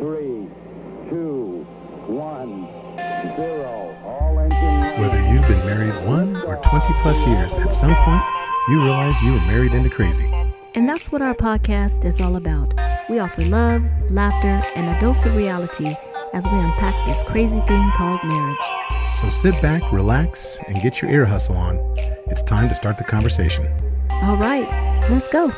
3, 2, 1, 0. All engine running. Whether you've been married 1 or 20 plus years, at some point, you realized you were married into crazy. And that's what our podcast is all about. We offer love, laughter, and a dose of reality as we unpack this crazy thing called marriage. So sit back, relax, and get your ear hustle on. It's time to start the conversation. All right, let's go.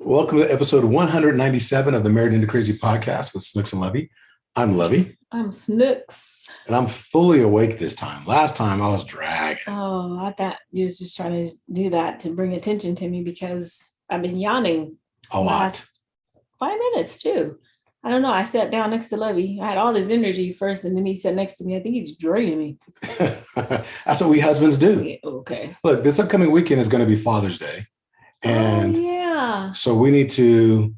Welcome to episode 197 of the Married into Crazy podcast with Snooks and Lovey. I'm Lovey. I'm Snooks. And I'm fully awake this time. Last time I was dragging. Oh, I thought you was just trying to do that to bring attention to me because I've been yawning A lot. last 5 minutes too. I don't know. I sat down next to Lovey. I had all this energy first, and then he sat next to me. I think he's draining me. That's what we husbands do. Yeah, okay. Look, this upcoming weekend is going to be Father's Day. And yeah. so we need to,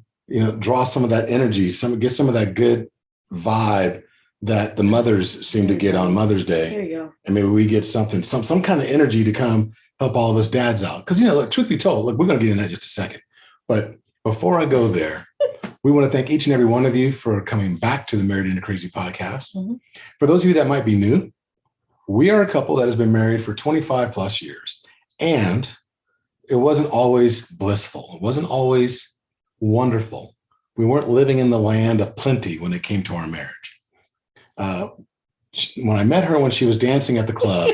draw some of that energy, get some of that good vibe that the mothers seem to get on Mother's Day. There you go. And maybe we get some kind of energy to come help all of us dads out. Because, look, truth be told, look, we're going to get in that in just a second. But before I go there, we want to thank each and every one of you for coming back to the Married into Crazy podcast. Mm-hmm. For those of you that might be new, we are a couple that has been married for 25 plus years. And it wasn't always blissful. It wasn't always wonderful. We weren't living in the land of plenty when it came to our marriage. When I met her when she was dancing at the club.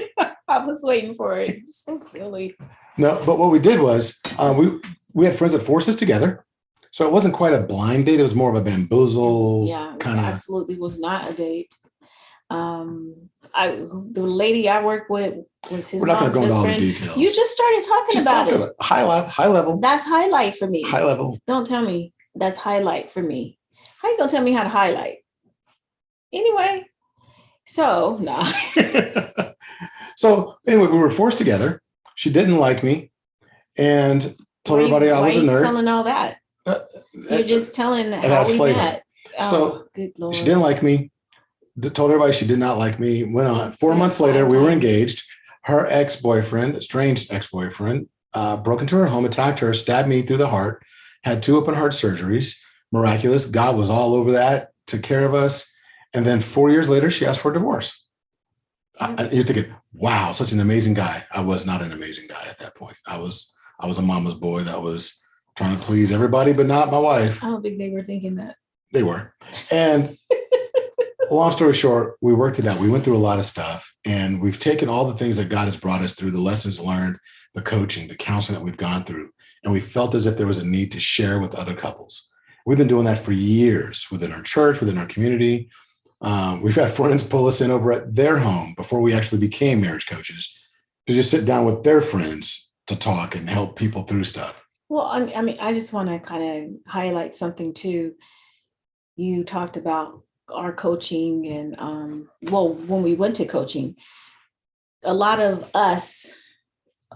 I was waiting for it. So silly. No, but what we did was we had friends that forced us together. So it wasn't quite a blind date. It was more of a bamboozle kind of. Absolutely was not a date. The lady I work with was his mom's best friend. We're not going to go into all the details. You just started talking about it. High level. That's highlight for me. High level. Don't tell me that's highlight for me. How you gonna tell me how to highlight? Anyway, so nah. So anyway, we were forced together. She didn't like me, and told everybody I was a nerd. Telling all that. You're just telling how we met. So good Lord. She didn't like me. Told everybody she did not like me. Went on. 4 months later, we were engaged. Her ex-boyfriend, estranged ex-boyfriend, broke into her home, attacked her, stabbed me through the heart, had 2 open heart surgeries. Miraculous. God was all over that, took care of us. And then 4 years later, she asked for a divorce. You're thinking, wow, such an amazing guy. I was not an amazing guy at that point. I was a mama's boy that was trying to please everybody, but not my wife. I don't think they were thinking that. They were. And long story short, we worked it out. We went through a lot of stuff, and we've taken all the things that God has brought us through, the lessons learned, the coaching, the counseling that we've gone through. And we felt as if there was a need to share with other couples. We've been doing that for years within our church, within our community. We've had friends pull us in over at their home before we actually became marriage coaches to just sit down with their friends to talk and help people through stuff. Well, I mean, I just want to kind of highlight something too. You talked about our coaching and, when we went to coaching, a lot of us,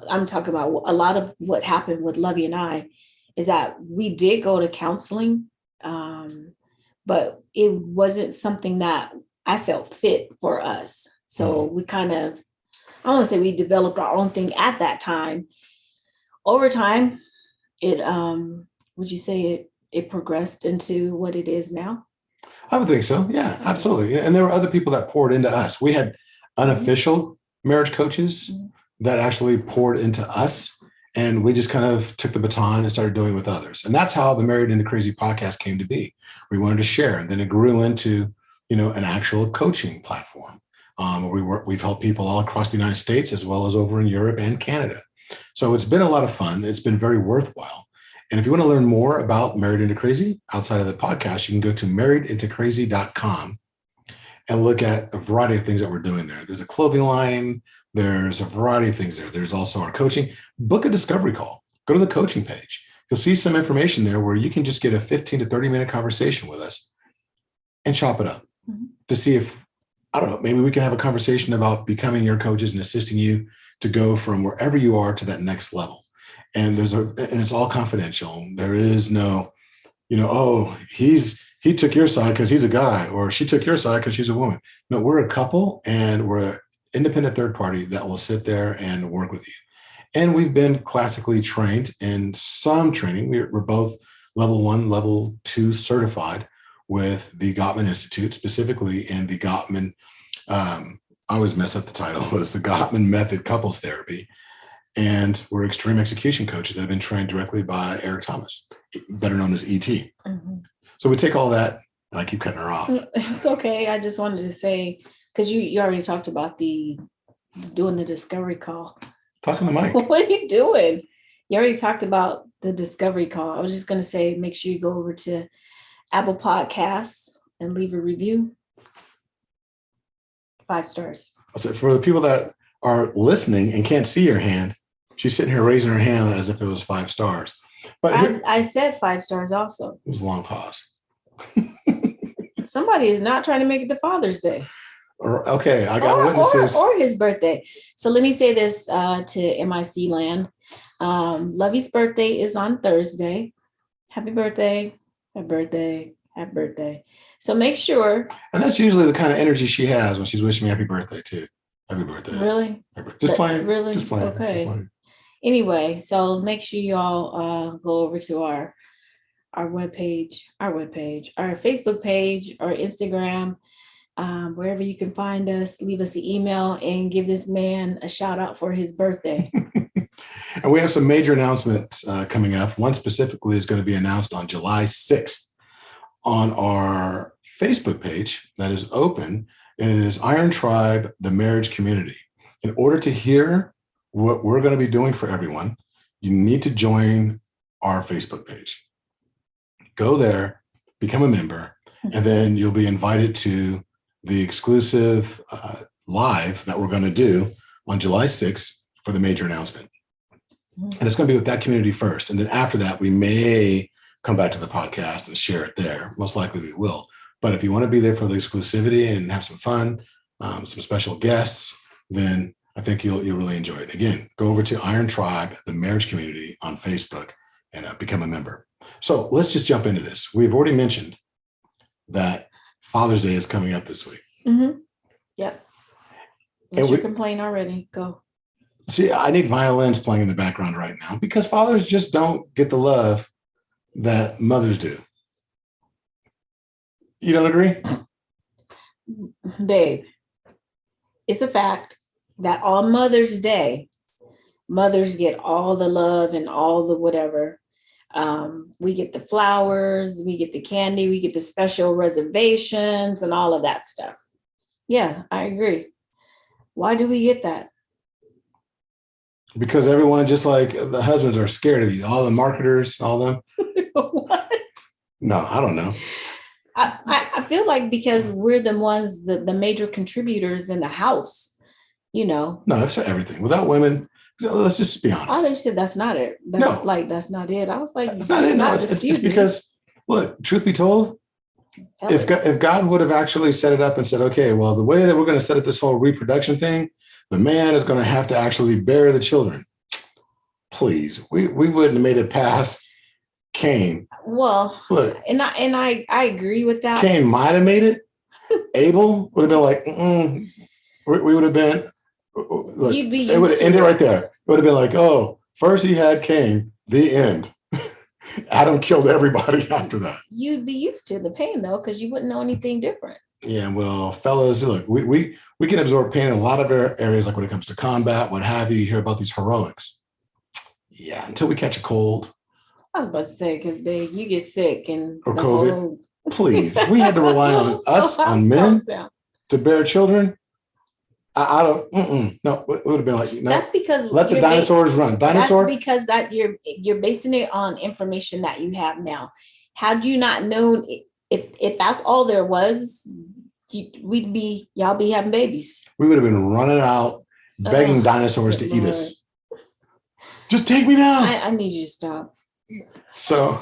I'm talking about a lot of what happened with Lovey and I is that we did go to counseling, but it wasn't something that I felt fit for us. So we kind of, I don't want to say we developed our own thing at that time. Over time, would you say it progressed into what it is now? I would think so. Yeah, absolutely. And there were other people that poured into us. We had unofficial marriage coaches that actually poured into us. And we just kind of took the baton and started doing it with others. And that's how the Married into Crazy podcast came to be. We wanted to share. And then it grew into, an actual coaching platform. We've helped people all across the United States, as well as over in Europe and Canada. So it's been a lot of fun. It's been very worthwhile. And if you want to learn more about Married into Crazy outside of the podcast, you can go to marriedintocrazy.com and look at a variety of things that we're doing there. There's a clothing line. There's a variety of things there. There's also our coaching. Book a discovery call. Go to the coaching page. You'll see some information there where you can just get a 15 to 30 minute conversation with us and chop it up to see if, I don't know, maybe we can have a conversation about becoming your coaches and assisting you to go from wherever you are to that next level. And and it's all confidential. There is no, he took your side because he's a guy, or she took your side because she's a woman. No, we're a couple, and we're an independent third party that will sit there and work with you. And we've been classically trained in some training. We're both level 1, level 2 certified with the Gottman Institute, specifically in the Gottman, I always mess up the title, but it's the Gottman Method Couples Therapy. And we're extreme execution coaches that have been trained directly by Eric Thomas, better known as ET. Mm-hmm. So we take all that, and I keep cutting her off. It's okay. I just wanted to say, because you already talked about doing the discovery call. Talking to Mike. What are you doing? You already talked about the discovery call. I was just going to say, make sure you go over to Apple Podcasts and leave a review. 5 stars. So for the people that are listening and can't see your hand, she's sitting here raising her hand as if it was 5 stars. But I said 5 stars also. It was a long pause. Somebody is not trying to make it to Father's Day. Okay, I got witnesses. Or his birthday. So let me say this to MIC land. Lovey's birthday is on Thursday. Happy birthday. Happy birthday. Happy birthday. So make sure. And that's usually the kind of energy she has when she's wishing me happy birthday too. Happy birthday. Really? Just playing. Really? Just playing. Okay. Just playing. Anyway, so make sure y'all go over to our webpage, our Facebook page, our Instagram, wherever you can find us. Leave us an email and give this man a shout out for his birthday. And we have some major announcements coming up. One specifically is going to be announced on July 6th on our Facebook page that is open. And it is Iron Tribe, the Marriage Community. In order to hear what we're going to be doing for everyone, you need to join our Facebook page. Go there, become a member, and then you'll be invited to the exclusive live that we're going to do on July 6th for the major announcement. And it's going to be with that community first. And then after that, we may come back to the podcast and share it there. Most likely we will. But if you want to be there for the exclusivity and have some fun, some special guests, then I think you'll really enjoy it. Again, go over to Iron Tribe, the Marriage Community on Facebook, and become a member. So let's just jump into this. We've already mentioned that Father's Day is coming up this week. Mm-hmm. Yep. What's your complaint already? Go. See, I need violins playing in the background right now because fathers just don't get the love that mothers do. You don't agree? Babe, it's a fact that on Mother's Day, mothers get all the love and all the whatever. We get the flowers, we get the candy, we get the special reservations and all of that stuff. Yeah, I agree. Why do we get that? Because everyone, just like the husbands, are scared of you. All the marketers, all them. What? No, I don't know. I feel like because we're the ones, the major contributors in the house, you know. No, it's everything. Without women, let's just be honest. I thought you said that's not it. That's not it. I was like, it's not it. No, it's because, look, truth be told, if God would have actually set it up and said, okay, well, the way that we're going to set up this whole reproduction thing, the man is going to have to actually bear the children. Please, we wouldn't have made it past Cain. Well, look, and I agree with that. Cain might have made it. Abel would have been like, we would have been. Look, it would have ended right there. It would have been like, oh, first he had Cain, the end. Adam killed everybody after that. You'd be used to the pain though, because you wouldn't know anything different. Yeah, well, fellas, look, we can absorb pain in a lot of areas, like when it comes to combat, what have you. You hear about these heroics. Yeah, until we catch a cold. I was about to say, because babe, you get sick and or COVID. Please, we had to rely on us, on men, to bear children. I don't. No, it would have been like, no. That's because let the dinosaurs run. Dinosaur. That's because that you're basing it on information that you have now. Had you not known, if that's all there was, y'all be having babies. We would have been running out, begging dinosaurs to eat us. Just take me now. I need you to stop. So.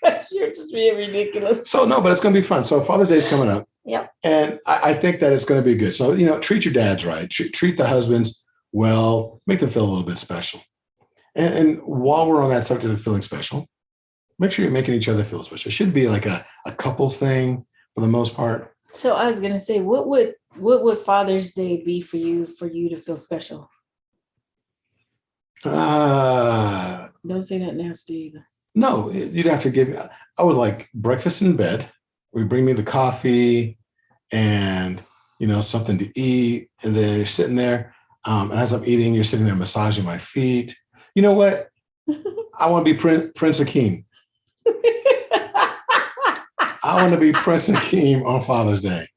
Gosh, you're just being ridiculous. So no, but it's going to be fun. So Father's Day is coming up. Yep. And I think that it's going to be good. So, treat your dads right. Treat the husbands well. Make them feel a little bit special. And while we're on that subject of feeling special, make sure you're making each other feel special. It should be like a couples thing for the most part. So I was going to say, what would Father's Day be for you to feel special? Don't say that nasty either. No, you'd have to give me. I was like breakfast in bed. We bring me the coffee and something to eat, and then you're sitting there. And as I'm eating, you're sitting there massaging my feet. You know what? I want to be Prince Akeem. I want to be Prince Akeem on Father's Day.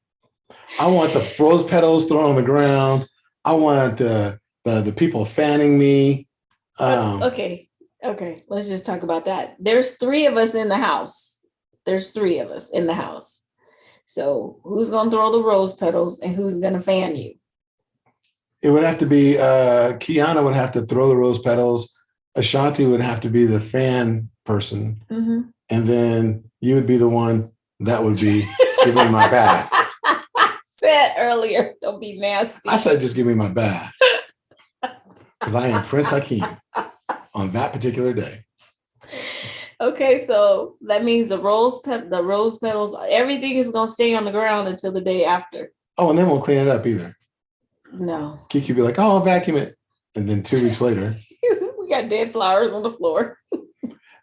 I want the rose petals thrown on the ground. I want the people fanning me. Okay. Let's just talk about that. There's 3 of us in the house. So who's going to throw the rose petals and who's going to fan you? It would have to be Kiana would have to throw the rose petals. Ashanti would have to be the fan person. Mm-hmm. And then you would be the one that would be giving my bath. Said earlier, don't be nasty. I said just give me my bath. Because I am Prince Hakeem on that particular day. Okay, so that means the rose petals, everything is going to stay on the ground until the day after. Oh, and they won't clean it up either. No. Kiki be like, oh, I'll vacuum it. And then 2 weeks later. We got dead flowers on the floor.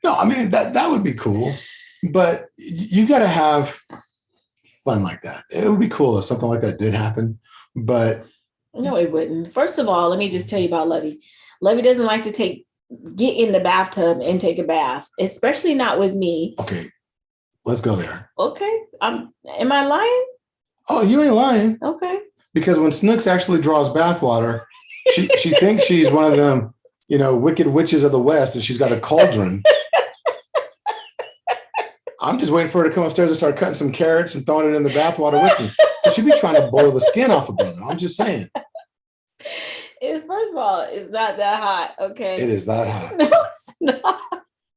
No, I mean, that would be cool. But you got to have fun like that. It would be cool if something like that did happen. But no, it wouldn't. First of all, let me just tell you about Lovey. Lovey doesn't like to get in the bathtub and take a bath, especially not with me. Okay, let's go there. Okay, am I lying? Oh, you ain't lying. Okay. Because when Snooks actually draws bathwater, she thinks she's one of them, wicked witches of the West, and she's got a cauldron. I'm just waiting for her to come upstairs and start cutting some carrots and throwing it in the bathwater with me. She'd be trying to boil the skin off a brother. I'm just saying. First of all, it's not that hot, okay? It is that hot. No, it's not.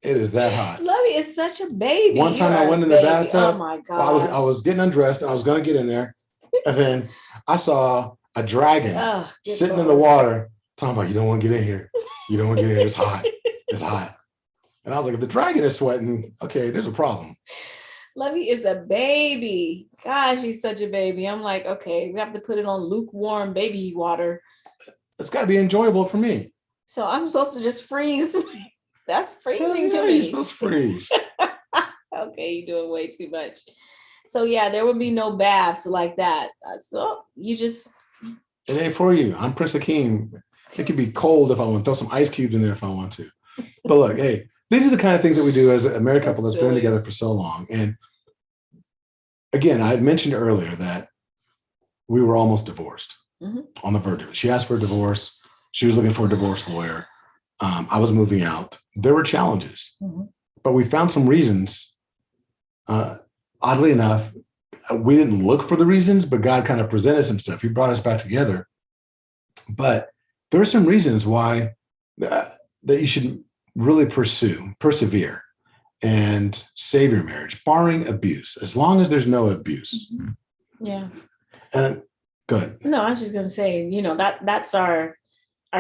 It is that hot. Lovey is such a baby. One time I went in the bathtub. Oh my God. Well, I was getting undressed and I was going to get in there. And then I saw a dragon sitting in the water talking about, you don't want to get in here. You don't want to get in here. It's hot. It's hot. And I was like, if the dragon is sweating, okay, there's a problem. Lovey is a baby. Gosh, he's such a baby. I'm like, okay, we have to put it on lukewarm baby water. It's got to be enjoyable for me. So I'm supposed to just freeze. That's freezing to me. You're supposed to freeze. Okay, you're doing way too much. So yeah, there would be no baths like that. So you just... It ain't for you. I'm Prince Akeem. It could be cold if I want to throw some ice cubes in there if I want to. But look, hey, these are the kind of things that we do as a married couple that's been together for so long. And again, I had mentioned earlier that we were almost divorced on the verge of it. She asked for a divorce. She was looking for a divorce lawyer. I was moving out. There were challenges, but we found some reasons. Oddly enough, we didn't look for the reasons, but God kind of presented some stuff. He brought us back together. But there are some reasons why that you should really persevere, and save your marriage, barring abuse, as long as there's no abuse. Yeah. And go ahead. No, I was just going to say, that's our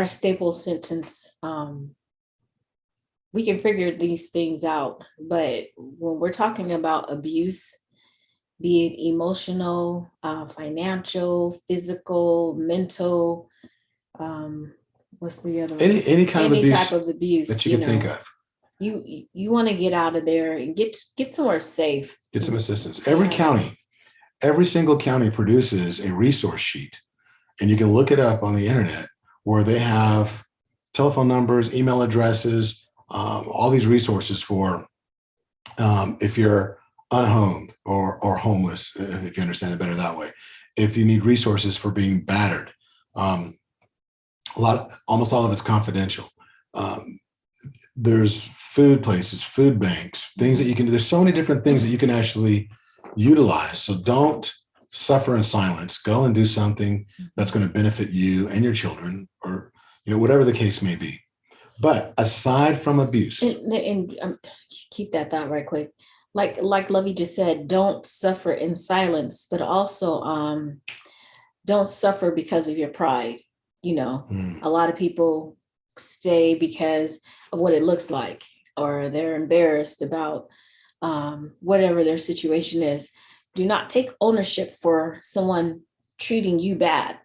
staple sentence. We can figure these things out, but when we're talking about abuse, be it emotional, financial, physical, mental, what's the other one? Any kind Any of type of abuse that you can think of. You want to get out of there and get somewhere safe. Get some assistance. Every single county produces a resource sheet, and you can look it up on the internet where they have telephone numbers, email addresses, all these resources for if you're unhomed or homeless, if you understand it better that way. If you need resources for being battered, almost all of it's confidential. There's food places, food banks, things that you can do. There's so many different things that you can actually utilize. So don't suffer in silence. Go and do something that's going to benefit you and your children, or whatever the case may be. But aside from abuse, and keep that thought right quick. Like Lovey just said, don't suffer in silence, but also don't suffer because of your pride. A lot of people stay because of what it looks like, or they're embarrassed about whatever their situation is. Do not take ownership for someone treating you bad.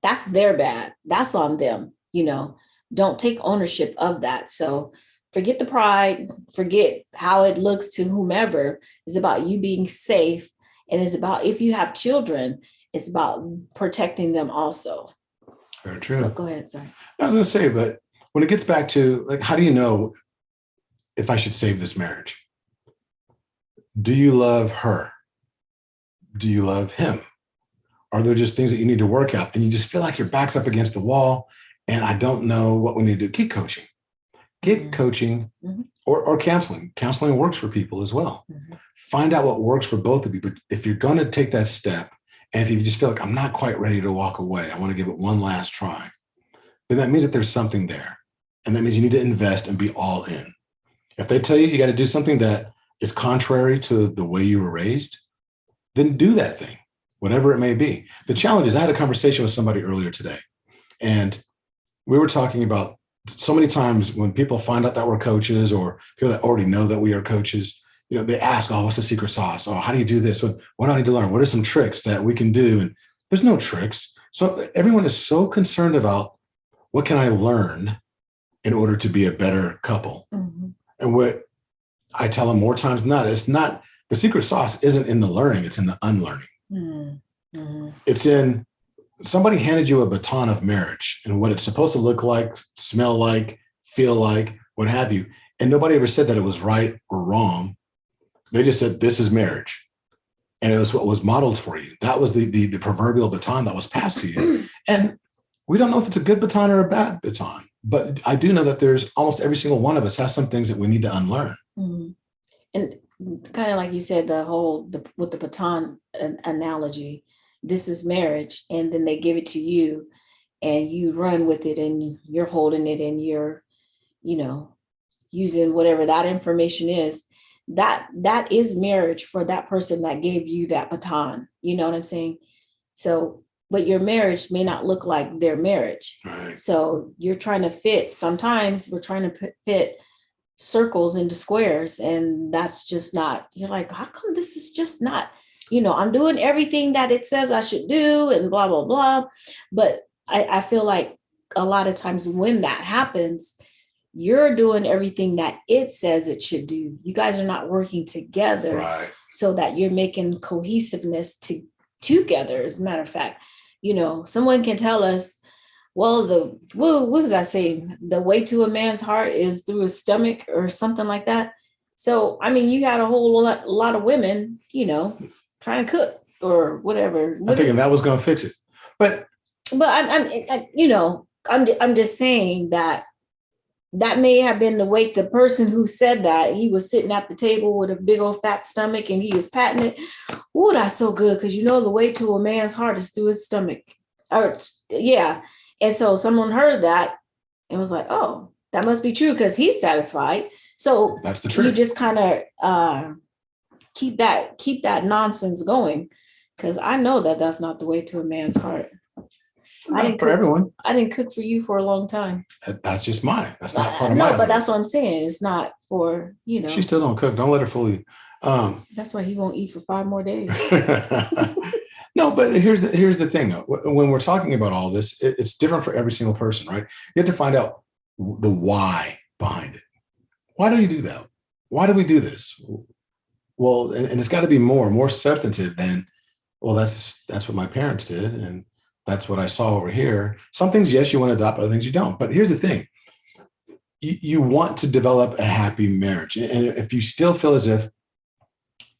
That's their bad. That's on them, don't take ownership of that. So forget the pride, forget how it looks to whomever. It's about you being safe. And it's about, if you have children, it's about protecting them also. Very true. So go ahead, sorry. I was going to say, but when it gets back to like, how do you know if I should save this marriage? Do you love her? Do you love him? Are there just things that you need to work out and you just feel like your back's up against the wall and I don't know what we need to do? Keep coaching. Get coaching or counseling. Counseling works for people as well. Find out what works for both of you. But if you're going to take that step, and if you just feel like I'm not quite ready to walk away, I want to give it one last try, then that means that there's something there. And that means you need to invest and be all in. If they tell you you got to do something that is contrary to the way you were raised, then do that thing, whatever it may be. The challenge is I had a conversation with somebody earlier today, and we were talking about so many times when people find out that we're coaches or people that already know that we are coaches, you know, they ask, oh, what's the secret sauce? Oh, how do you do this? What do I need to learn? What are some tricks that we can do? And there's no tricks. So everyone is so concerned about what can I learn in order to be a better couple? And what I tell them more times than not, it's not, the secret sauce isn't in the learning, it's in the unlearning. It's in, somebody handed you a baton of marriage and what it's supposed to look like, smell like, feel like, what have you. And nobody ever said that it was right or wrong. They just said, this is marriage. And it was what was modeled for you. That was the proverbial baton that was passed to you. And we don't know if it's a good baton or a bad baton, but I do know that there's almost every single one of us has some things that we need to unlearn. And kind of like you said, with the baton analogy, this is marriage, and then they give it to you and you run with it and you're holding it and you're, you know, using whatever that information is. That is marriage for that person that gave you that baton. You know what I'm saying? So, but your marriage may not look like their marriage. Right. So you're trying to fit, sometimes we're trying to fit circles into squares, and that's just not, you're like, how come this is just not, you know, I'm doing everything that it says I should do and blah, blah, blah. But I feel like a lot of times when that happens, you're doing everything that it says it should do. You guys are not working together so that you're making cohesiveness together. As a matter of fact, you know, someone can tell us, well, what does that say? The way to a man's heart is through his stomach or something like that. So, I mean, you got a whole lot of women, you know, trying to cook or whatever. I'm thinking that was going to fix it. But I'm you know, I'm just saying that may have been the way the person who said that, he was sitting at the table with a big old fat stomach and he was patting it. Oh, that's so good. Because, you know, the way to a man's heart is through his stomach. Yeah. And so someone heard that and was like, oh, that must be true because he's satisfied. So that's the truth. You just kind of keep that nonsense going, because I know that that's not the way to a man's heart. Everyone. I didn't cook for you for a long time. That's just mine. That's not part of my. No, but that's what I'm saying. It's not for, you know. She still don't cook. Don't let her fool you. That's why he won't eat for 5 more days. No, but here's the thing though. When we're talking about all this, it's different for every single person, right? You have to find out the why behind it. Why do you do that? Why do we do this? Well, and it's got to be more substantive than, well, that's what my parents did, and that's what I saw over here. Some things, yes, you want to adopt, other things you don't. But here's the thing. You want to develop a happy marriage. And if you still feel as if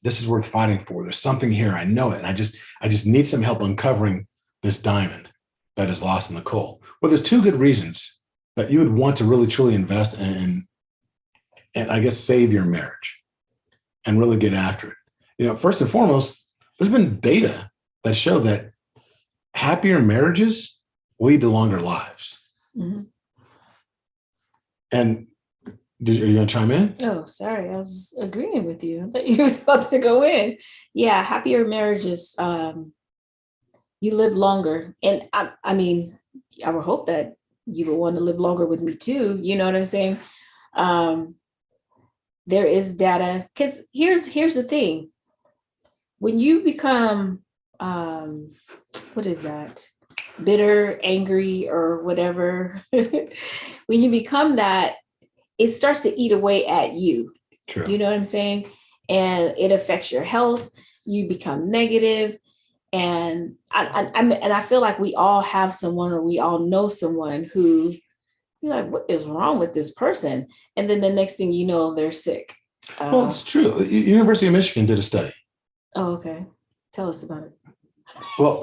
this is worth fighting for, there's something here, I know it. I just need some help uncovering this diamond that is lost in the coal. Well, there's 2 good reasons that you would want to really, truly invest in and I guess save your marriage and really get after it. You know, first and foremost, there's been data that show that happier marriages lead to longer lives. And are you going to chime in? Oh, sorry. I was agreeing with you. I thought you were about to go in. Yeah. Happier marriages, you live longer. And I mean, I would hope that you would want to live longer with me too. You know what I'm saying? There is data, because here's the thing. When you become, what is that? bitter, angry, or whatever, when you become that, it starts to eat away at you. True. You know what I'm saying? And it affects your health. You become negative. And I feel like we all have someone, or we all know someone who, you're like, what is wrong with this person? And then the next thing you know, they're sick. Well, it's true. University of Michigan did a study. Oh, okay. Tell us about it. Well,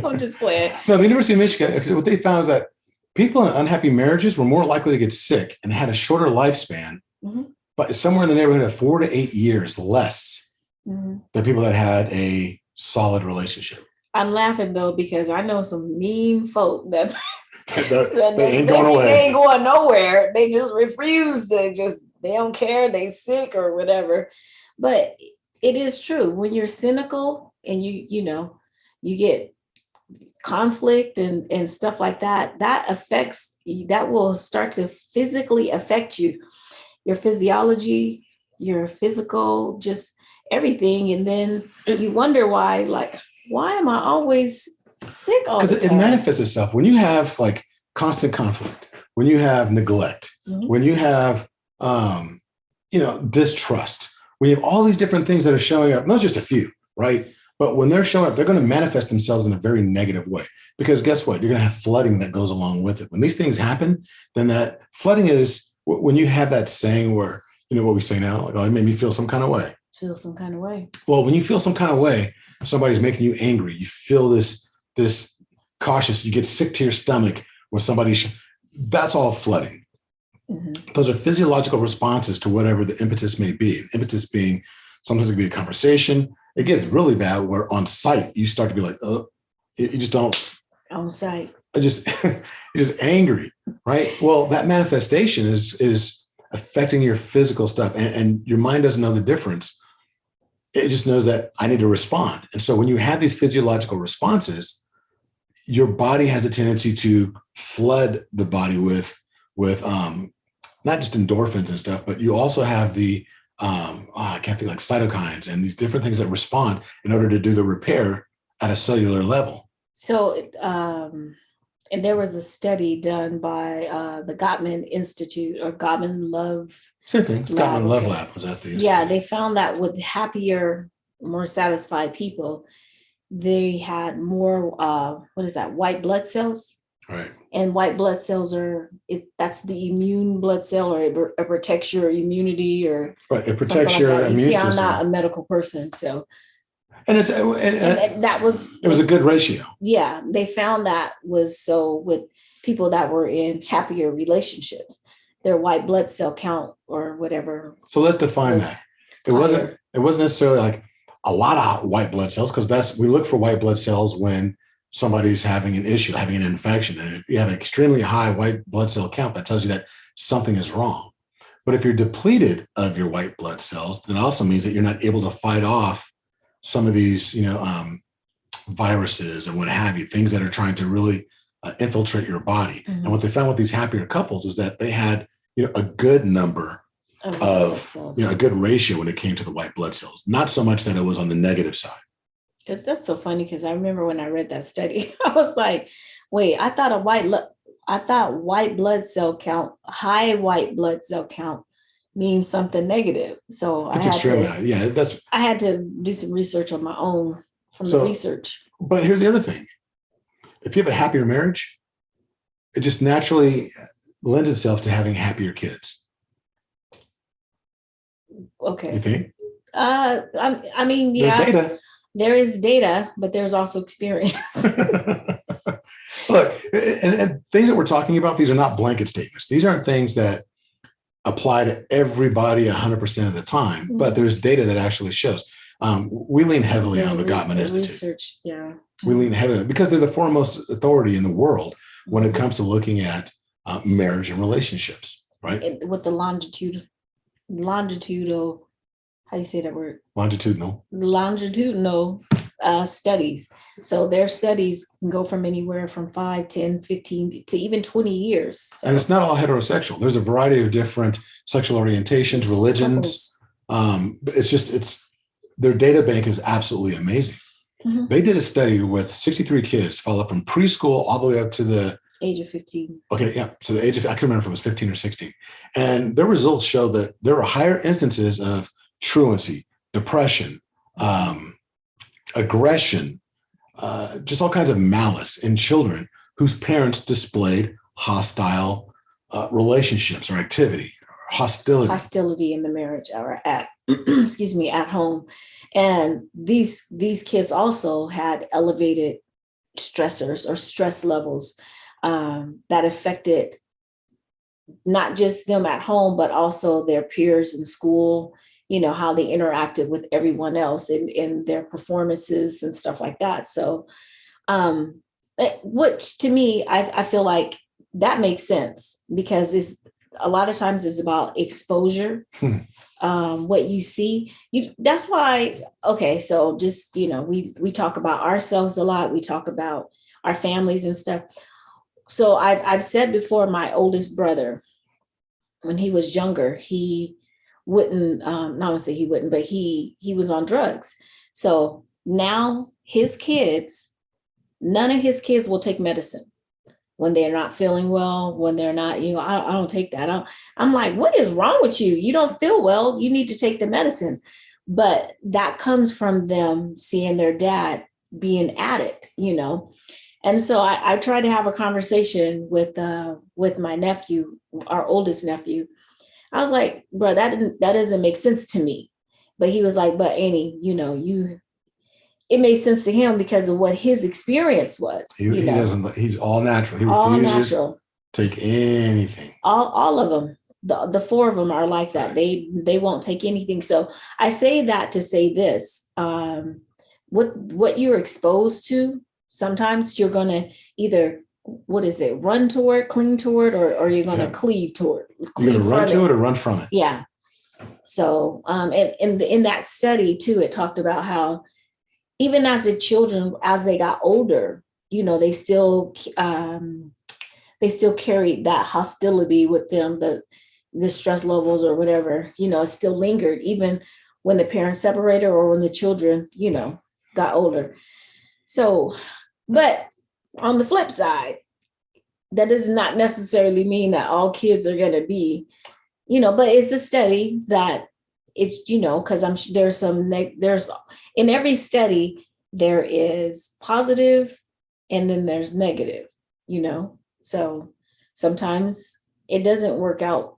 I'm just playing. No, the University of Michigan, what they found is that people in unhappy marriages were more likely to get sick and had a shorter lifespan, but somewhere in the neighborhood of 4 to 8 years less than people that had a solid relationship. I'm laughing though, because I know some mean folk that they ain't going away. They ain't going nowhere. They just refuse to they don't care. They sick or whatever. But it is true, when you're cynical and you get conflict and stuff like that, that will start to physically affect you, your physiology, your physical, just everything. And then you wonder why am I always sick all the time? Because it manifests itself when you have like constant conflict, when you have neglect, when you have distrust, we have all these different things that are showing up, not just a few, right? But when they're showing up, they're going to manifest themselves in a very negative way, because guess what? You're going to have flooding that goes along with it. When these things happen, then that flooding is when you have that saying where, what we say now, like, oh, it made me feel some kind of way. Feel some kind of way. Well, when you feel some kind of way, somebody's making you angry. You feel this cautious, you get sick to your stomach when that's all flooding. Those are physiological responses to whatever the impetus may be. Impetus being sometimes it can be a conversation. It gets really bad where on site you start to be like, oh, you just don't. On site. You're just angry, right? Well, that manifestation is affecting your physical stuff, and your mind doesn't know the difference. It just knows that I need to respond. And so when you have these physiological responses, your body has a tendency to flood the body with not just endorphins and stuff, but you also have the I can't think, like cytokines and these different things that respond in order to do the repair at a cellular level. So, and there was a study done by the Gottman Institute or Gottman Love. Same thing. Gottman Love Lab was at the institute. Yeah, they found that with happier, more satisfied people, they had more, white blood cells. Right. And white blood cells that's the immune blood cell, or it protects your immunity, or right. It protects your immune system. I'm not a medical person, so. And that was. It was a good ratio. Yeah, they found that was so with people that were in happier relationships, their white blood cell count or whatever. So let's define that. It wasn't necessarily like a lot of white blood cells, because we look for white blood cells when somebody's having an issue, having an infection. And if you have an extremely high white blood cell count, that tells you that something is wrong. But if you're depleted of your white blood cells, then it also means that you're not able to fight off some of these, viruses and what have you, things that are trying to really infiltrate your body. And what they found with these happier couples was that they had, a good number of a good ratio when it came to the white blood cells, not so much that it was on the negative side. Because that's so funny, because I remember when I read that study, I was like, wait, I thought white blood cell count, high white blood cell count means something negative. So it's extremely high. Yeah, I had to do some research on my own the research. But here's the other thing. If you have a happier marriage, it just naturally lends itself to having happier kids. Okay. You think? I mean, yeah. There's data. There is data, but there's also experience. Look, and things that we're talking about, these are not blanket statements. These aren't things that apply to everybody 100% of the time, but there's data that actually shows. We lean heavily on the Gottman Institute. Research, yeah. We lean heavily because they're the foremost authority in the world when it comes to looking at marriage and relationships, right? With the longitudinal, how do you say that word? Longitudinal studies. So their studies can go from anywhere from 5, 10, 15 to even 20 years. So. And it's not all heterosexual. There's a variety of different sexual orientations, religions. Their data bank is absolutely amazing. They did a study with 63 kids, followed from preschool all the way up to the age of 15. Okay, yeah. So the age of, I can't remember if it was 15 or 16. And their results show that there were higher instances of truancy, depression, aggression, just all kinds of malice in children whose parents displayed hostile relationships or activity, hostility In the marriage or at, excuse me, at home. And these kids also had elevated stressors or stress levels that affected not just them at home, but also their peers in school, how they interacted with everyone else in their performances and stuff like that. So, which to me, I feel like that makes sense because it's a lot of times it's about exposure, what you see. That's why, okay, so just, we talk about ourselves a lot. We talk about our families and stuff. So I've said before, my oldest brother, when he was younger, he wouldn't, not to say he wouldn't, but he was on drugs. So now his kids, none of his kids will take medicine when they're not feeling well, when they're not, I don't take that. I'm like, what is wrong with you? You don't feel well. You need to take the medicine. But that comes from them seeing their dad being at it, And so I tried to have a conversation with my nephew, our oldest nephew. I was like, bro, that doesn't make sense to me. But he was like, but Annie, it made sense to him because of what his experience was. He doesn't. He's all natural. He refuses to take anything. All of them. The four of them are like that. They won't take anything. So I say that to say this: what you're exposed to, sometimes you're gonna either run toward, cling toward, or you're gonna cleave toward. You're gonna run to it or run from it. Yeah. So and in that study too, it talked about how even as the children, as they got older, they still carried that hostility with them, the stress levels or whatever, it still lingered even when the parents separated or when the children, got older. So, but on the flip side, that does not necessarily mean that all kids are going to be, but it's a study that it's, because I'm sure there's in every study, there is positive and then there's negative, so sometimes it doesn't work out.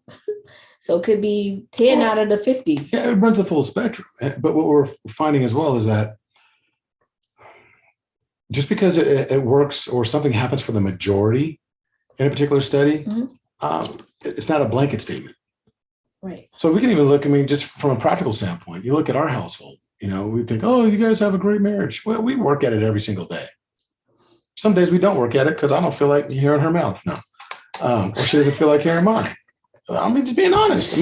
So it could be 10 out of the 50. Yeah, it runs the full spectrum. But what we're finding as well is that just because it works or something happens for the majority in a particular study, it's not a blanket statement. Right. So we can even look, just from a practical standpoint, you look at our household, we think, oh, you guys have a great marriage. Well, we work at it every single day. Some days we don't work at it because I don't feel like hearing her mouth. No. Or she doesn't feel like hearing mine. Just being honest.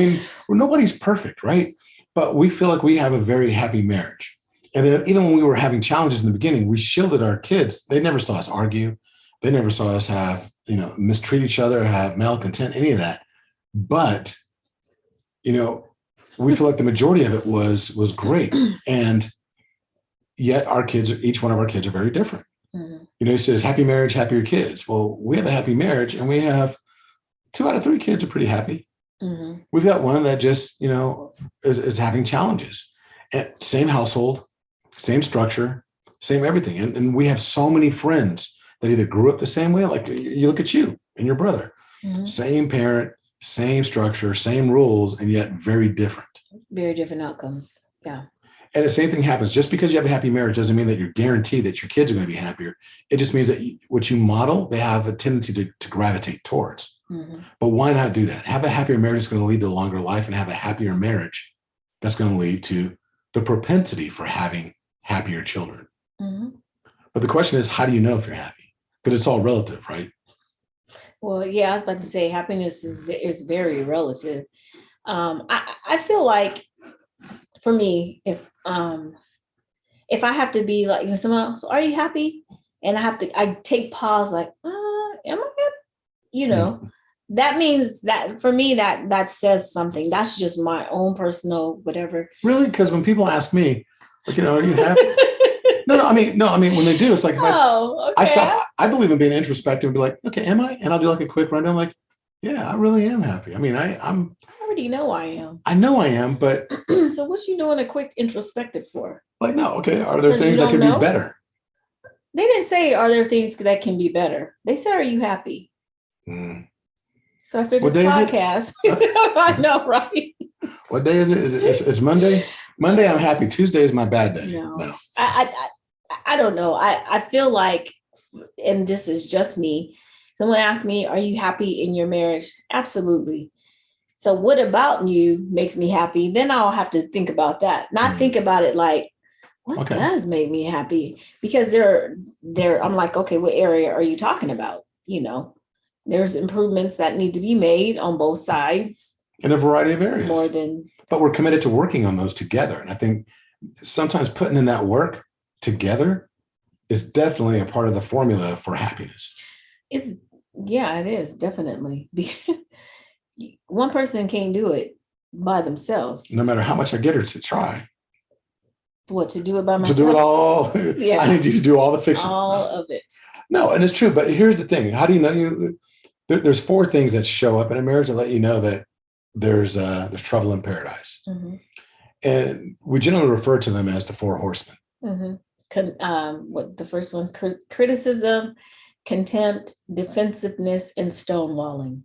Nobody's perfect, right? But we feel like we have a very happy marriage. And then even when we were having challenges in the beginning, we shielded our kids. They never saw us argue. They never saw us have, mistreat each other, have malcontent, any of that. But, we feel like the majority of it was great. And yet each one of our kids are very different. Mm-hmm. He says, happy marriage, happier kids. Well, we have a happy marriage and we have 2 out of 3 kids are pretty happy. Mm-hmm. We've got one that just, is having challenges. And same household, same structure, same everything. And we have so many friends that either grew up the same way, like you look at you and your brother, same parent, same structure, same rules, and yet very different. Very different outcomes. Yeah. And the same thing happens. Just because you have a happy marriage doesn't mean that you're guaranteed that your kids are going to be happier. It just means that what you model, they have a tendency to gravitate towards. Mm-hmm. But why not do that? Have a happier marriage that's going to lead to a longer life, and have a happier marriage that's going to lead to the propensity for having happier children. Mm-hmm. But the question is, how do you know if you're happy? Because it's all relative, right? Well, yeah, I was about to say happiness is very relative. I feel like for me, if I have to be like, someone else, are you happy? And I take pause like, am I happy? That means that for me, that says something. That's just my own personal whatever. Really? Because when people ask me, are you happy? No, I mean, when they do, it's like, Oh, I okay. stop. I believe in being introspective and be like, okay, am I? And I'll do like a quick rundown, like, yeah, I really am happy. I mean, I already know I am. I know I am, but So what you doing a quick introspective for? like, no, okay, are there 'Cause you things that don't can know? be better? They didn't say, are there things that can be better? They said, are you happy? Mm. So after What this day is it? podcast, I know, right? What day is it? It's Monday. Monday, I'm happy. Tuesday is my bad day. No. I don't know. I feel like, and this is just me. Someone asked me, are you happy in your marriage? Absolutely. So what about you makes me happy? Then I'll have to think about that. Not think about it like, what Okay. does make me happy? Because I'm like, okay, what area are you talking about? You know, there's improvements that need to be made on both sides. In a variety of areas. More than, but we're committed to working on those together. And I think sometimes putting in that work together is definitely a part of the formula for happiness. it is definitely. One person can't do it by themselves. No matter how much I get her to try. What, to do it by myself? To do it all. Yeah. I need you to do all the fixing. All of it. No, and it's true. But here's the thing. How do you know there's 4 things that show up in a marriage that let you know that there's trouble in paradise. Mm-hmm. And we generally refer to them as the 4 horsemen. Mm-hmm. What the first one? Criticism, contempt, defensiveness, and stonewalling.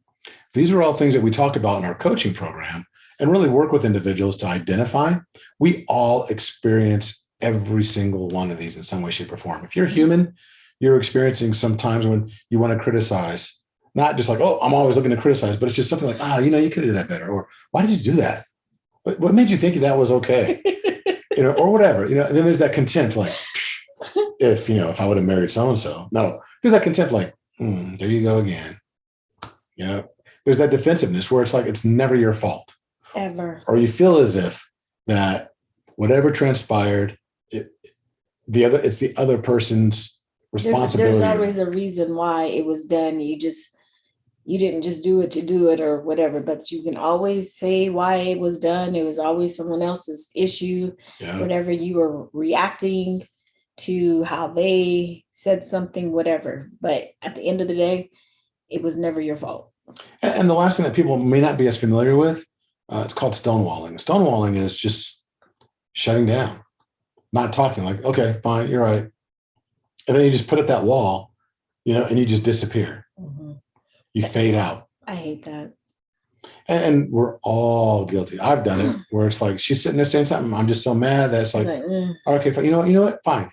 These are all things that we talk about in our coaching program and really work with individuals to identify. We all experience every single one of these in some way, shape, or form. If you're human, you're experiencing sometimes when you want to criticize, not just like, oh, I'm always looking to criticize, but it's just something like, you could have done that better. Or why did you do that? What made you think that was okay? Or whatever, and then there's that contempt, like, if I would have married so-and-so. No, there's that contempt, like, there you go again. There's that defensiveness where it's like, it's never your fault. Ever. Or you feel as if that whatever transpired, it's the other person's responsibility. There's always a reason why it was done. You didn't just do it to do it or whatever, but you can always say why it was done. It was always someone else's issue, whatever you were reacting to, how they said something, whatever. But at the end of the day, it was never your fault. And the last thing that people may not be as familiar with, it's called stonewalling. Stonewalling is just shutting down, not talking, like, okay, fine, you're right. And then you just put up that wall, and you just disappear. Mm-hmm. You fade out. I hate that. And we're all guilty. I've done it where it's like, she's sitting there saying something. I'm just so mad that it's like, okay, fine. You know what? Fine.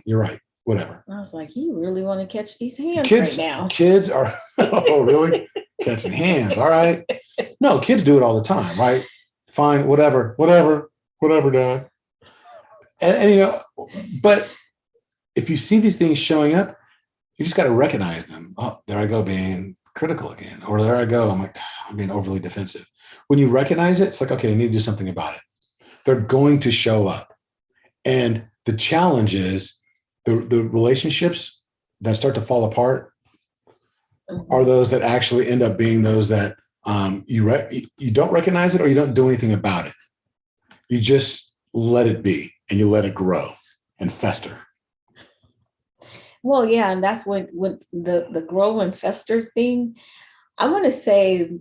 You're right. Whatever. I was like, you really want to catch these hands right now? Kids are, oh, really? Catching hands. All right. No, kids do it all the time, right? Fine. Whatever, Dad. And but if you see these things showing up, you just got to recognize them. Oh, there I go being critical again. Or there I go. I'm like, I'm being overly defensive. When you recognize it, it's like, okay, I need to do something about it. They're going to show up. And the challenge is the relationships that start to fall apart are those that actually end up being those that you don't recognize it or you don't do anything about it. You just let it be and you let it grow and fester. Well, yeah, and that's when the grow and fester thing, I want to say,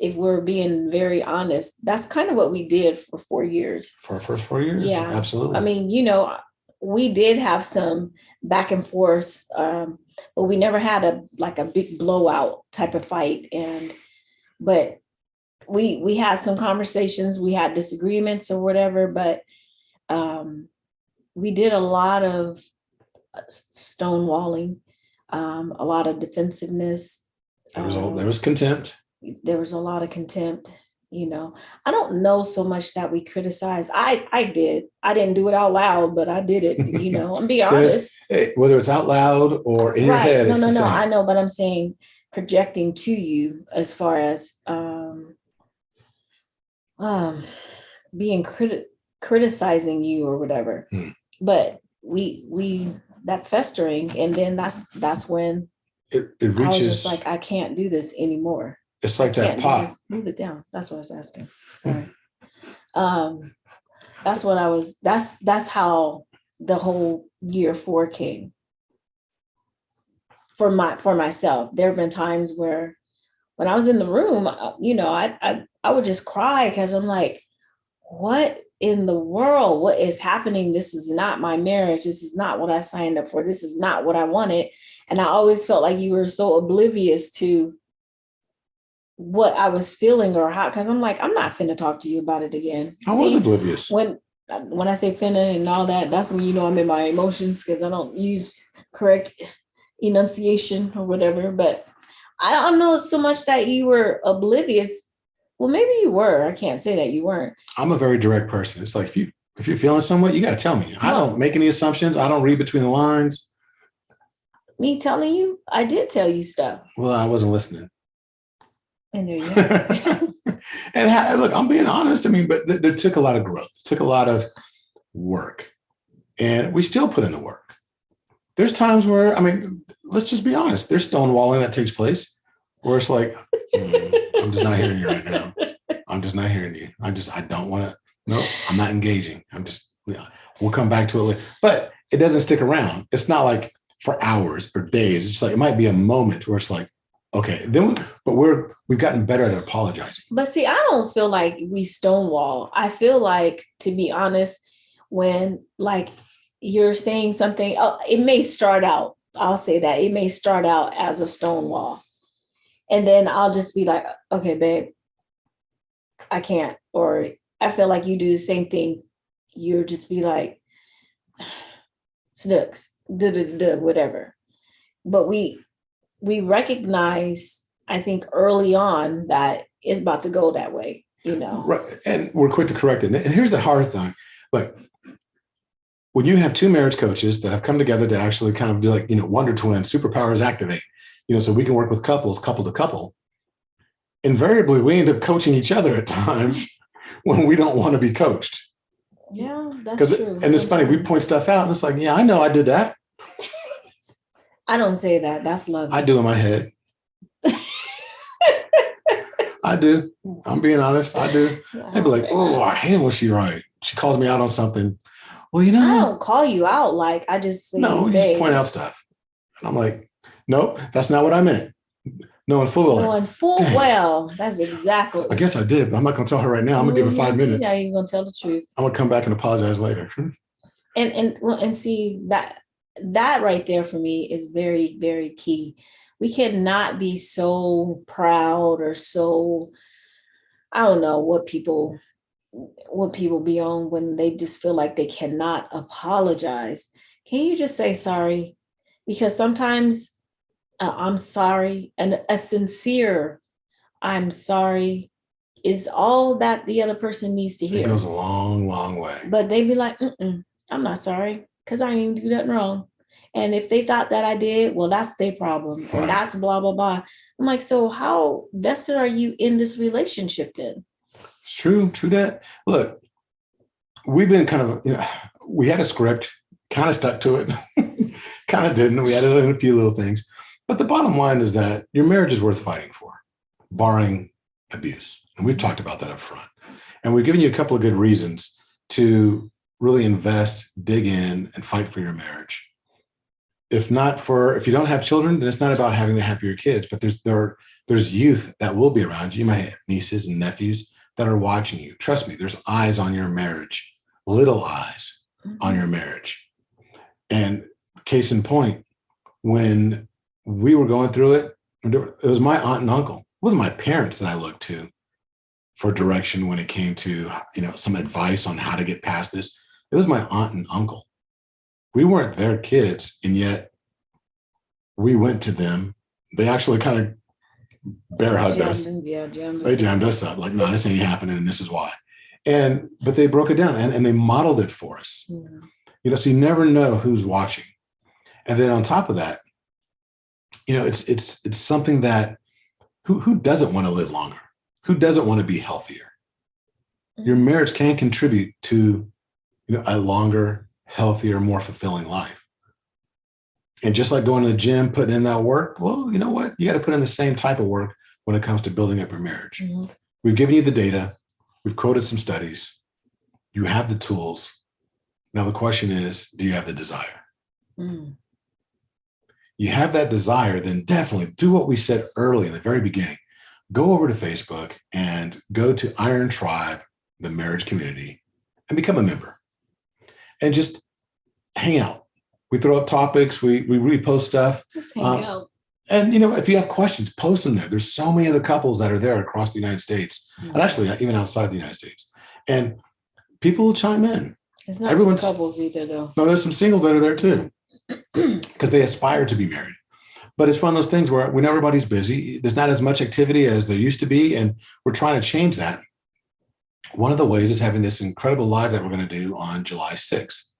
if we're being very honest, that's kind of what we did for 4 years. For our first 4 years? Yeah. Absolutely. I mean, we did have some back and forth, but we never had a big blowout type of fight. But we had some conversations, we had disagreements or whatever, but we did a lot of stonewalling, a lot of defensiveness. There was contempt. There was a lot of contempt. I don't know so much that we criticize. I did. I didn't do it out loud, but I did it. I'm being honest. Whether it's out loud or in your head. No. I know, but I'm saying projecting to you as far as being criticizing you or whatever. But we that festering, and then that's when it reaches. I was just like, I can't do this anymore. It's like that pot. Move it down. That's what I was asking. Sorry. That's what I was. That's how the whole year 4 came for myself. There have been times where when I was in the room, I would just cry because I'm like, what in the world? What is happening? This is not my marriage. This is not what I signed up for. This is not what I wanted. And I always felt like you were so oblivious to what I was feeling or how, because I'm like, I'm not finna talk to you about it again. I was oblivious. When I say finna and all that, that's when I'm in my emotions because I don't use correct enunciation or whatever. But I don't know so much that you were oblivious. Well, maybe you were. I can't say that you weren't. I'm a very direct person. It's like if you're feeling somewhat, you got to tell me. I don't make any assumptions. I don't read between the lines. Me telling you, I did tell you stuff. Well, I wasn't listening. And there you go. And look, I'm being honest. I mean, but there took a lot of growth, took a lot of work, and we still put in the work. There's times where, I mean, let's just be honest. There's stonewalling that takes place where it's like, I'm just not hearing you right now. I'm just not hearing you. I don't want to. No, I'm not engaging. We'll come back to it later. But it doesn't stick around. It's not like for hours or days. It's like, it might be a moment where it's like, okay, we've gotten better at apologizing. But see, I don't feel like we stonewall. I feel like, to be honest, when like you're saying something, it may start out, I'll say that it may start out as a stonewall. And then I'll just be like, okay, babe, I can't. Or I feel like you do the same thing. You'll just be like, Snooks, whatever. But we recognize, I think, early on that it's about to go that way, Right. And we're quick to correct it. And here's the hard thing. Like, when you have two marriage coaches that have come together to actually kind of do like, Wonder Twins, superpowers activate, so we can work with couples, couple to couple. Invariably, we end up coaching each other at times when we don't want to be coached. Yeah, that's true. And it's funny, we point stuff out and it's like, yeah, I know I did that. I don't say that. That's love. I do in my head. I do. I'm being honest. I do. I'd be like, oh, I hate when she right. She calls me out on something. Well, I don't call you out. Like, I just say, no, you just point out stuff. And I'm like, nope, that's not what I meant. Knowing full well. That's exactly. I guess I did, but I'm not going to tell her right now. I'm going to give her 5 minutes. Yeah, you're going to tell the truth. I'm going to come back and apologize later. And see that right there for me is very, very key. We cannot be so proud or so, I don't know what people be on when they just feel like they cannot apologize. Can you just say sorry? Because sometimes I'm sorry, and a sincere I'm sorry is all that the other person needs to hear. It goes a long, long way. But they be like, I'm not sorry because I didn't do nothing wrong. And if they thought that I did, well, that's their problem. Right. And that's blah, blah, blah. I'm like, so how vested are you in this relationship then? It's true that. Look, we've been kind of, we had a script, kind of stuck to it, kind of didn't. We added in a few little things. But the bottom line is that your marriage is worth fighting for, barring abuse. And we've talked about that up front. And we've given you a couple of good reasons to really invest, dig in, and fight for your marriage. If you don't have children, then it's not about having the happier kids, but there's youth that will be around you. You might have nieces and nephews that are watching you. Trust me, there's eyes on your marriage, little eyes on your marriage. And case in point, when we were going through it, it was my aunt and uncle. It wasn't my parents that I looked to for direction when it came to, some advice on how to get past this. It was my aunt and uncle. We weren't their kids, and yet we went to them. They actually kind of bear hugged us. They jammed us up. Like, no, this ain't happening, and this is why. But they broke it down and they modeled it for us. Yeah. So you never know who's watching. And then on top of that, it's something that who doesn't want to live longer? Who doesn't want to be healthier? Your marriage can contribute to, a longer, healthier, more fulfilling life. And just like going to the gym, putting in that work, well, you know what? You got to put in the same type of work when it comes to building up your marriage. Mm-hmm. We've given you the data. We've quoted some studies. You have the tools. Now, the question is, do you have the desire? Mm. You have that desire, then definitely do what we said early in the very beginning. Go over to Facebook and go to Iron Tribe, the marriage community, and become a member. And just hang out. We throw up topics, we repost stuff. Just hang out. And, if you have questions, post them there. There's so many other couples that are there across the United States, and actually even outside the United States. And people will chime in. It's not just couples either, though. No, there's some singles that are there too, because they aspire to be married. But it's one of those things where when everybody's busy, there's not as much activity as there used to be, and we're trying to change that. One of the ways is having this incredible live that we're going to do on July 6th,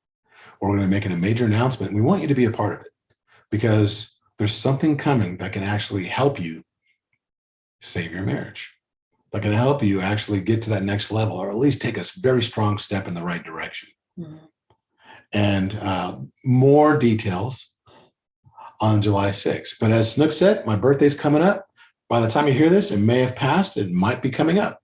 where we're going to be making a major announcement. We want you to be a part of it because there's something coming that can actually help you save your marriage, that can help you actually get to that next level, or at least take a very strong step in the right direction. Mm-hmm. And more details on July 6th. But as Snook said, my birthday's coming up. By the time you hear this, it may have passed. It might be coming up.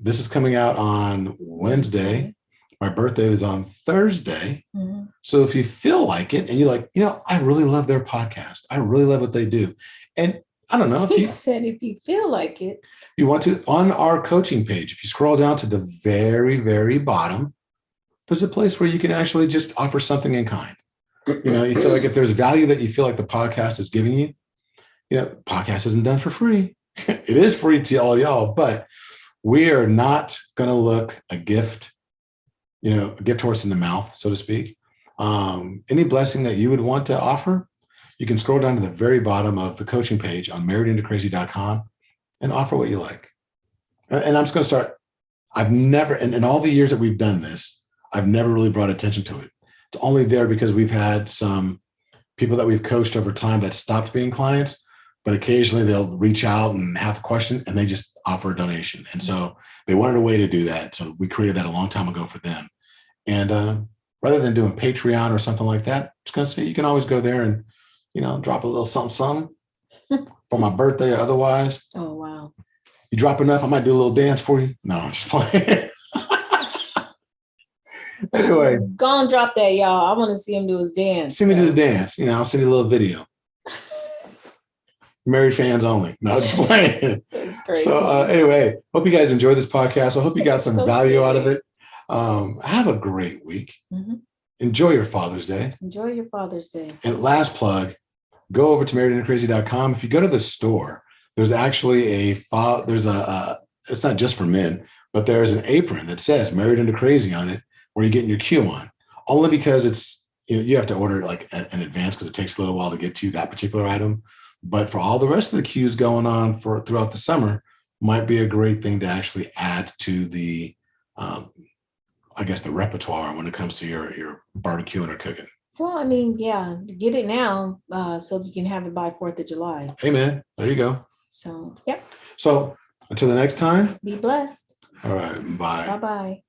This is coming out on Wednesday. My birthday is on Thursday. Mm-hmm. So if you feel like it and you're like, I really love their podcast. I really love what they do. And I don't know. He said, if you feel like it. You want to, on our coaching page, if you scroll down to the very, very bottom, there's a place where you can actually just offer something in kind. You feel like if there's value that you feel like the podcast is giving you, podcast isn't done for free. It is free to all y'all, but we are not going to look a gift horse in the mouth, so to speak. Any blessing that you would want to offer, you can scroll down to the very bottom of the coaching page on marriedintocrazy.com and offer what you like. And I'm just going to start. I've never, in all the years that we've done this, I've never really brought attention to it. It's only there because we've had some people that we've coached over time that stopped being clients, but occasionally they'll reach out and have a question and they just offer a donation. And so they wanted a way to do that. So we created that a long time ago for them. And rather than doing Patreon or something like that, I'm just going to say you can always go there and, drop a little something for my birthday or otherwise. Oh, wow. You drop enough, I might do a little dance for you. No, I'm just playing. Anyway. Go and drop that, y'all. I want to see him do his dance. See me do the dance. I'll send you a little video. Married fans only. No, just playing. So anyway, hope you guys enjoy this podcast. I hope you got some value out of it. Have a great week. Mm-hmm. Enjoy your Father's Day. Enjoy your Father's Day. And last plug, go over to marriedintocrazy.com. If you go to the store, there's actually it's not just for men, but there's an apron that says Married Into Crazy on it, where you're getting your cue on, only because it's, you have to order it like in advance because it takes a little while to get to that particular item. But for all the rest of the cues going on throughout the summer, might be a great thing to actually add to the, the repertoire when it comes to your barbecuing or cooking. Well, yeah, get it now so you can have it by 4th of July. Amen. There you go. So, yep. So until the next time. Be blessed. All right. Bye. Bye-bye.